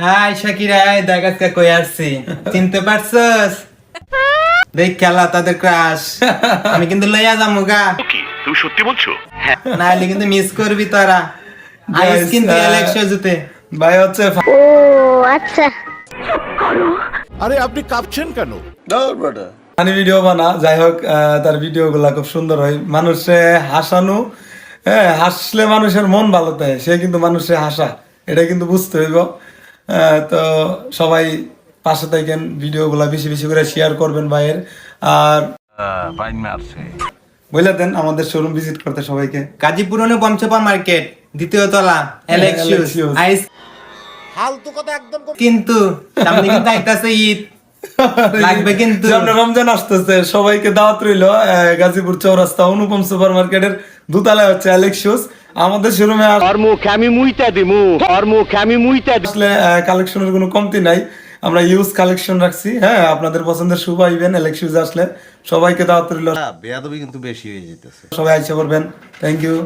High Shakira, এই দেখ আজকে কই আসছি, চিনতে পারছস? দেখ খেলা তাদের ক্রাশ। আমি কিন্তু লইয়া যামু গা। কি তুমি সত্যি বলছো? নাহলে কিন্তু মিস করবি তোরা। আইস কিন্তু ইলেকশন জিতে ভাই হচ্ছে ও আচ্ছা। আরে আপনি কাঁপছেন কেন? ফানি ভিডিও বানা, যাই হোক তার ভিডিও গুলা খুব সুন্দর হয়, মানুষে হাসানো। হ্যাঁ, হাসলে মানুষের মন ভালো থাকে, সে কিন্তু মানুষে হাসা, এটা কিন্তু বুঝতে হইব। তো সবাই পাশে থাকেন, ভিডিও গুলা বেশি বেশি করে শেয়ার করবেন ভাইয়ের। আর বলে দেন আমাদের শোরুম ভিজিট করতে সবাইকে। গাজীপুর অনুপম সুপার মার্কেট, দ্বিতীয় তলা, ইলেকশন Alexius। আইস। ফালতু কথা একদম কিন্তু সামনে কিন্তু আইতাছে ঈদ, লাগবে কিন্তু। সামনে রমজান আসতেছে, সবাইকে দাওয়াত রইল। গাজীপুর চৌরাস্তা অনুপম সুপার মার্কেটের দোতলায় হচ্ছে অ্যালেক্সিউস। আমাদের শোরুমে আসলে কালেকশনের কোনো কমতি নাই, আমরা ইউজ কালেকশন রাখছি। হ্যাঁ, আপনাদের পছন্দের শু পাইবেন অ্যালেক্সিউস আসলে। সবাইকে দাওয়াত রইল, বেয়াদবি কিন্তু বেশি হয়ে যেতেছে। সবাই আইসা করবেন। Thank you.